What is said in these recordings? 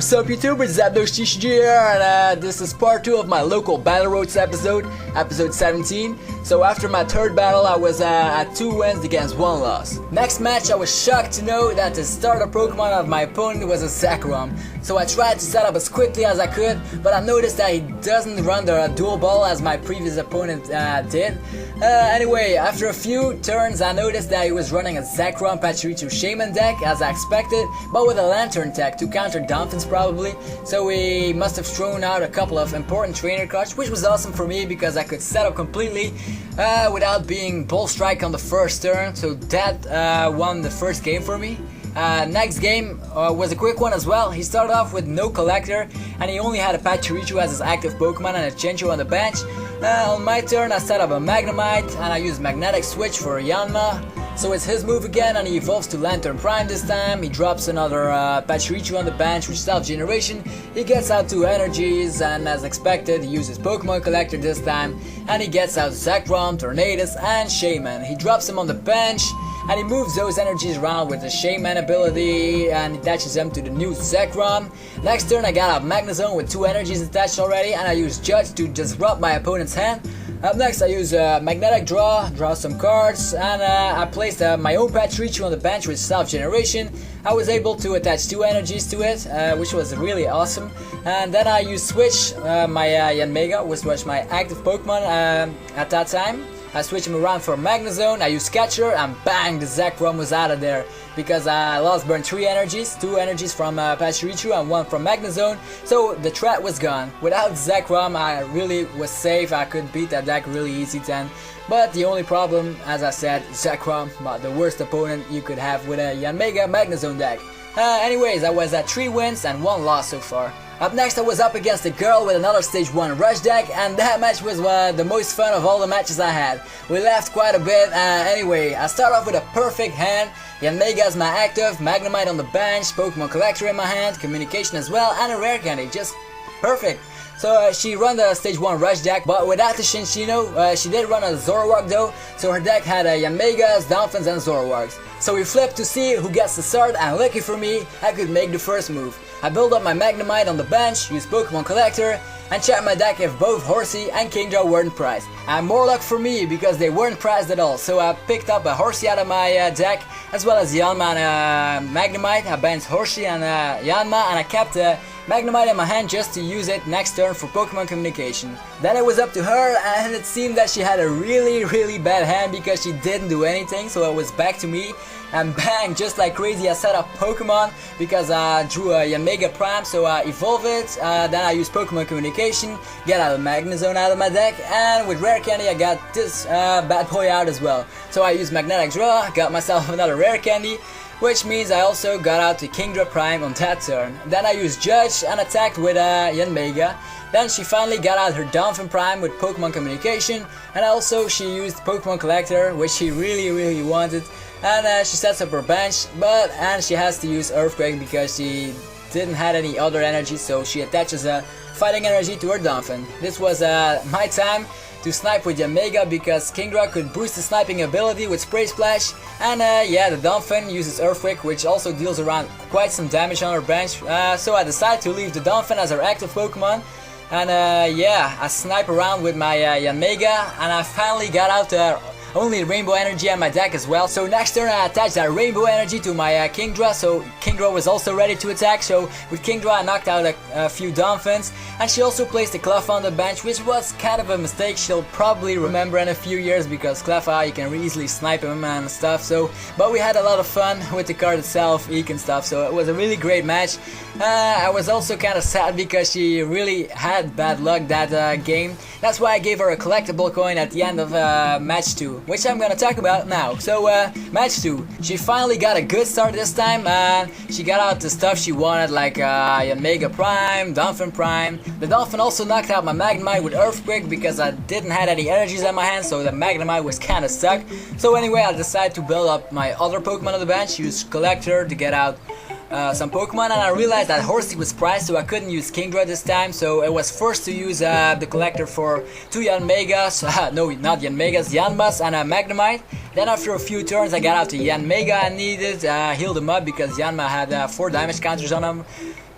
What's up YouTube, it's ZapdosTCG here, and this is part 2 of my local Battle Roads episode 17. So after my third battle I was at 2 wins against 1 loss. Next match I was shocked to know that the starter Pokemon of my opponent was a Zekrom. So I tried to set up as quickly as I could, but I noticed that he doesn't run the dual ball as my previous opponent did. Anyway, after a few turns I noticed that he was running a Zekrom Pachirisu Shaman deck as I expected, but with a Lantern tech to counter Dolphins probably. So he must have thrown out a couple of important trainer cards, which was awesome for me because I could set up completely without being Bull Strike on the first turn. So that won the first game for me. Next game was a quick one as well. He started off with no collector and he only had a Pachirisu as his active Pokemon and a Chinchou on the bench. On my turn I set up a Magnemite and I used Magnetic Switch for Yanma. So it's his move again and he evolves to Lantern Prime this time. He drops another Pachirisu on the bench with self-generation. He gets out 2 energies and as expected he uses Pokemon Collector this time. And he gets out Zekrom, Tornadus and Shaman. He drops him on the bench and he moves those energies around with the Shaman ability and attaches them to the new Zekrom. Next turn I got out Magnezone with 2 energies attached already and I use Judge to disrupt my opponent's hand. Up next I use Magnetic draw some cards, and I placed my own Pachirisu on the bench with self-generation. I was able to attach 2 energies to it, which was really awesome. And then I used Switch my Yanmega, which was my active Pokemon at that time. I switched him around for Magnezone, I used Catcher, and bang, the Zekrom was out of there. Because I lost burn 3 energies, 2 energies from Pachirisu and 1 from Magnezone, so the threat was gone. Without Zekrom I really was safe, I could beat that deck really easy then. But the only problem, as I said, Zekrom, the worst opponent you could have with a Yanmega Magnezone deck. Anyways, I was at 3 wins and 1 loss so far. Up next I was up against a girl with another stage 1 rush deck, and that match was the most fun of all the matches I had. We laughed quite a bit. Anyway, I start off with a perfect hand. Yanmega is my active, Magnemite on the bench, Pokemon Collector in my hand, Communication as well, and a Rare Candy, just perfect. So she run the stage 1 rush deck, but without the Shinshino, she did run a Zoroark though, so her deck had Yanmegas, Dolphins and Zoroarks. So we flipped to see who gets the start, and lucky for me, I could make the first move. I built up my Magnemite on the bench, used Pokemon Collector, and checked my deck if both Horsey and Kingdra weren't priced. And more luck for me because they weren't priced at all, so I picked up a Horsey out of my deck, as well as Yanma and Magnemite. I banned Horsey and Yanma, and I kept Magnemite in my hand just to use it next turn for Pokemon Communication. Then it was up to her, and it seemed that she had a really bad hand because she didn't do anything, so it was back to me. And bang, just like crazy I set up Pokemon because I drew a Yanmega Prime, so I evolve it, then I use Pokemon Communication, get out of Magnezone out of my deck, and with Rare Candy I got this bad boy out as well. So I used Magnetic Draw, got myself another Rare Candy, which means I also got out the Kingdra Prime on that turn. Then I used Judge and attacked with Yanmega. Then she finally got out her Dolphin Prime with Pokemon Communication, and also she used Pokemon Collector, which she really wanted. And she sets up her bench, and she has to use Earthquake because she didn't have any other energy, so she attaches a fighting energy to her Dolphin. This was my time to snipe with Yanmega because Kingdra could boost the sniping ability with Spray Splash, and yeah, the Dolphin uses Earthquake, which also deals around quite some damage on her bench, so I decided to leave the Dolphin as her active Pokemon. And yeah, I snipe around with my Yanmega, and I finally got out only Rainbow Energy on my deck as well. So next turn I attached that Rainbow Energy to my Kingdra, so Kingdra was also ready to attack. So with Kingdra I knocked out a few Dolphins, and she also placed a Cleffa on the bench, which was kind of a mistake she'll probably remember in a few years because Cleffa, you can easily snipe him and stuff. So, but we had a lot of fun with the card itself, Eek and stuff, so it was a really great match. I was also kind of sad because she really had bad luck that game. That's why I gave her a collectible coin at the end of match 2, which I'm gonna talk about now. So match 2, she finally got a good start this time. She got out the stuff she wanted, like Yanmega Prime, Dolphin Prime. The Dolphin also knocked out my Magnemite with Earthquake because I didn't have any energies in my hand, so the Magnemite was kinda stuck. So anyway, I decided to build up my other Pokemon on the bench, use Collector to get out some Pokemon, and I realized that Horsey was priced, so I couldn't use Kingdra this time, so I was forced to use the Collector for 2 Yanmegas, no, not Yanmegas, Yanmas and a Magnemite. Then after a few turns I got out the Yanmega I needed, healed him up because Yanma had 4 damage counters on him.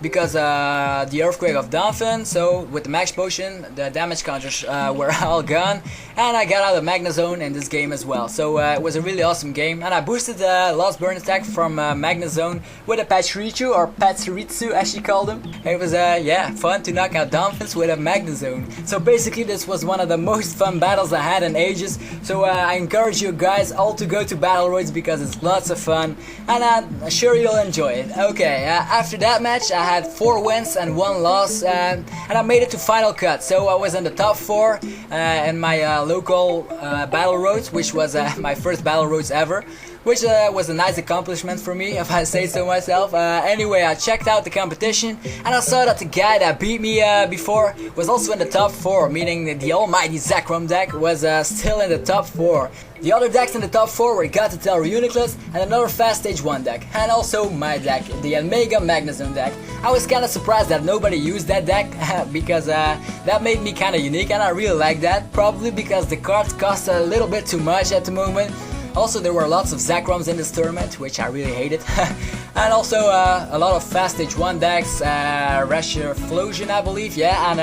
because the Earthquake of Dolphin. So with the Max Potion, the damage counters were all gone, and I got out of Magnezone in this game as well. So it was a really awesome game, and I boosted the Lost Burn attack from Magnezone with a Pachirisu, or Pachirisu as she called him. It was yeah, fun to knock out Dolphins with a Magnezone. So basically this was one of the most fun battles I had in ages. So I encourage you guys all to go to Battleroids because it's lots of fun, and I'm sure you'll enjoy it. Okay, after that match I had 4 wins and 1 loss, and I made it to Final Cut. So I was in the top 4 in my local Battleroads, which was my first Battleroads ever, which was a nice accomplishment for me, if I say so myself. Anyway, I checked out the competition, and I saw that the guy that beat me before was also in the top 4, meaning that the almighty Zekrom deck was still in the top 4. The other decks in the top 4 were Gothitelle Reuniclus and another Fast Stage 1 deck, and also my deck, the Omega Magnezone deck. I was kinda surprised that nobody used that deck, because that made me kinda unique, and I really like that, probably because the cards cost a little bit too much at the moment. Also, there were lots of Zekroms in this tournament, which I really hated. And also a lot of Fast Stage 1 decks, Reshiram Flosion I believe, yeah, and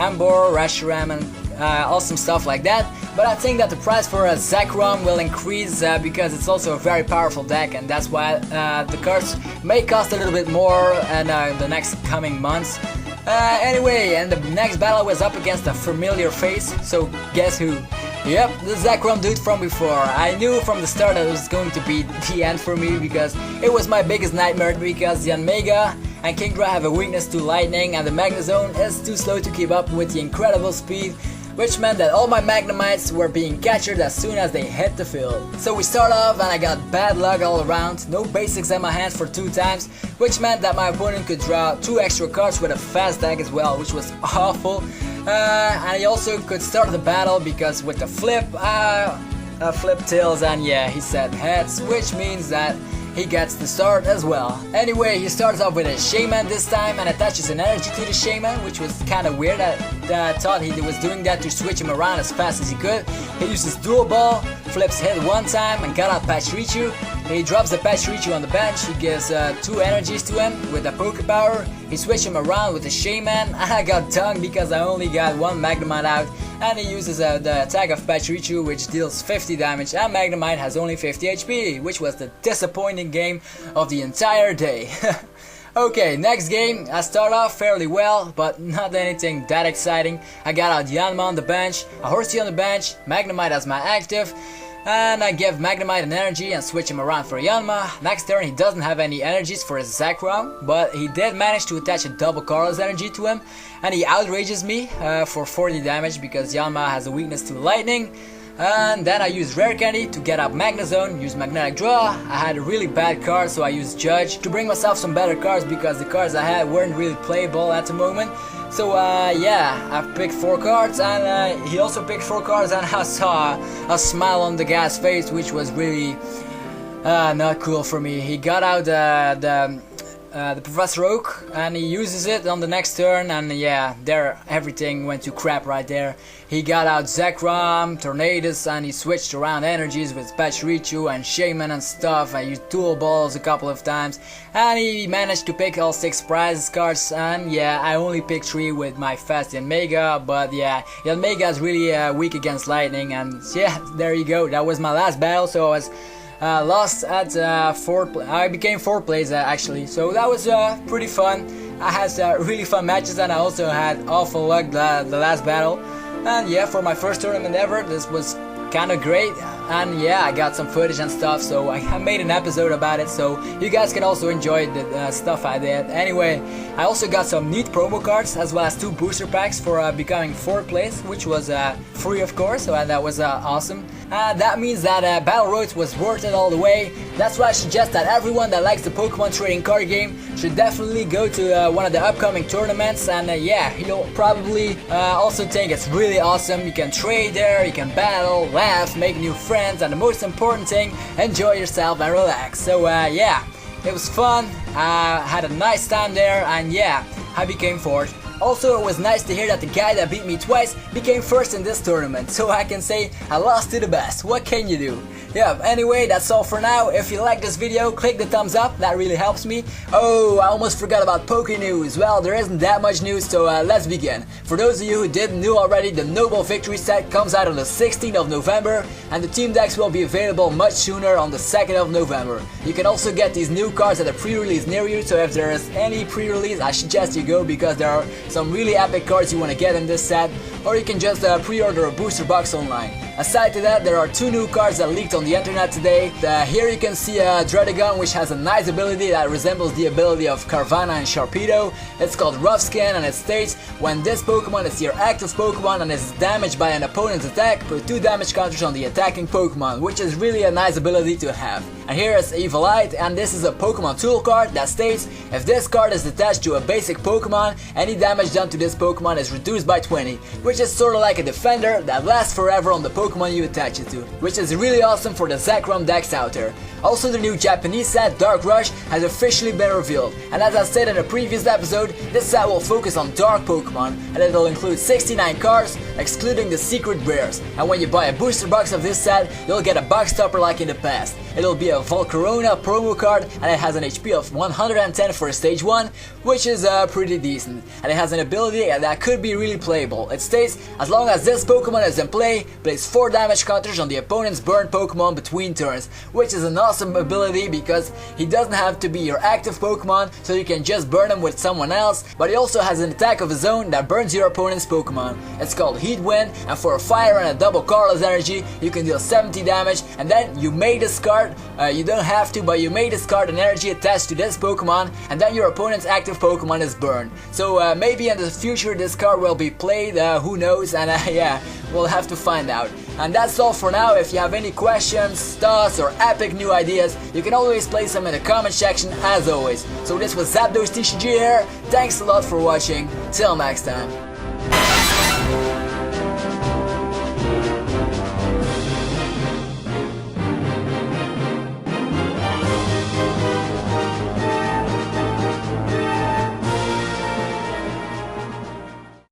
Ambor, Reshiram, and awesome stuff like that. But I think that the price for a Zekrom will increase because it's also a very powerful deck, and that's why the cards may cost a little bit more in the next coming months. Anyway, and the next battle was up against a familiar face, so guess who? Yep, the Zekrom dude from before. I knew from the start that it was going to be the end for me because it was my biggest nightmare, because the Omega and Kingdra have a weakness to lightning, and the Magnezone is too slow to keep up with the incredible speed, which meant that all my Magnemites were being captured as soon as they hit the field. So we start off and I got bad luck all around, no basics in my hands for 2 times, which meant that my opponent could draw 2 extra cards with a fast deck as well, which was awful. And he also could start the battle because with the flip tails, and yeah, he said heads, which means that he gets the start as well. Anyway, he starts off with a Shaman this time and attaches an energy to the Shaman, which was kinda weird. I thought he was doing that to switch him around as fast as he could. He uses Dual Ball, flips hit 1 time and got out Pachirisu. He drops the Pachirisu on the bench, he gives 2 energies to him with the Poké Power. He switched him around with the Shaman, and I got tongued because I only got 1 Magnemite out, and he uses the attack of Pachirisu, which deals 50 damage, and Magnemite has only 50 HP, which was the disappointing game of the entire day. Okay, next game, I start off fairly well, but not anything that exciting. I got out Yanma on the bench, a Horsey on the bench, Magnemite as my active, and I give Magnemite an energy and switch him around for Yanma. Next turn he doesn't have any energies for his Zekrom, but he did manage to attach a double Carlos energy to him, and he outrages me for 40 damage because Yanma has a weakness to lightning. And then I used Rare Candy to get up Magnezone, use Magnetic Draw. I had a really bad card, so I used Judge to bring myself some better cards because the cards I had weren't really playable at the moment. So yeah, I picked 4 cards, and he also picked 4 cards, and I saw a smile on the guy's face, which was really not cool for me. He got out the Professor Oak, and he uses it on the next turn, and yeah, there everything went to crap right there. He got out Zekrom, Tornadus, and he switched around energies with Pachirisu and Shaman and stuff. I used Dual Balls a couple of times, and he managed to pick all 6 prizes cards, and yeah, I only picked 3 with my fast Yanmega, but yeah, Yanmega is really weak against lightning, and yeah, there you go. That was my last battle, so I was lost at I became 4th place actually, so that was pretty fun. I had really fun matches, and I also had awful luck the last battle. And yeah, for my first tournament ever, this was kind of great. And yeah, I got some footage and stuff, so I made an episode about it, so you guys can also enjoy the stuff I did. Anyway, I also got some neat promo cards as well as 2 booster packs for becoming 4th place, which was free of course, so that was awesome. That means that Battleroads was worth it all the way. That's why I suggest that everyone that likes the Pokemon trading card game should definitely go to one of the upcoming tournaments, and yeah, you'll probably also think it's really awesome. You can trade there, you can battle, laugh, make new friends, and the most important thing, enjoy yourself and relax. So yeah, it was fun, had a nice time there, and yeah, I became 4th. Also, it was nice to hear that the guy that beat me twice became 1st in this tournament, so I can say I lost to the best. What can you do? Yeah, anyway, that's all for now. If you like this video, click the thumbs up, that really helps me. Oh, I almost forgot about Poké-News. Well, there isn't that much news, so let's begin. For those of you who didn't know already, the Noble Victory set comes out on the 16th of November, and the team decks will be available much sooner on the 2nd of November. You can also get these new cards at a pre-release near you, so if there is any pre-release, I suggest you go because there are some really epic cards you want to get in this set, or you can just pre-order a booster box online. Aside to that, there are 2 new cards that leaked on the internet today. Here you can see a Dredagon, which has a nice ability that resembles the ability of Carvanha and Sharpedo. It's called Rough Skin, and it states, when this Pokemon is your active Pokemon and is damaged by an opponent's attack, put 2 damage counters on the attacking Pokemon, which is really a nice ability to have. And here is Evilite, and this is a Pokemon tool card that states, if this card is attached to a basic Pokemon, any damage done to this Pokemon is reduced by 20, which is sort of like a defender that lasts forever on the Pokemon you attach it to, which is really awesome for the Zekrom decks out there. Also, the new Japanese set, Dark Rush, has officially been revealed, and as I said in a previous episode, this set will focus on dark Pokemon, and it'll include 69 cards, excluding the secret rares. And when you buy a booster box of this set, you'll get a box topper like in the past. It'll be a Volcarona promo card, and it has an HP of 110 for stage 1, which is pretty decent. And it has an ability that could be really playable. It states, as long as this Pokemon is in play, place 4 damage counters on the opponent's burned Pokemon between turns, which is an awesome ability because he doesn't have to be your active Pokemon, so you can just burn him with someone else, but he also has an attack of his own that burns your opponent's Pokemon. It's called Heat Wind, and for a fire and a double colorless energy, you can deal 70 damage, and then you may discard, you don't have to, but you may discard an energy attached to this Pokemon, and then your opponent's active Pokemon is burned. So maybe in the future this card will be played, who knows, and yeah, we'll have to find out. And that's all for now. If you have any questions, thoughts, or epic new ideas, you can always place them in the comment section as always. So this was ZapdosTCG here, thanks a lot for watching, till next time.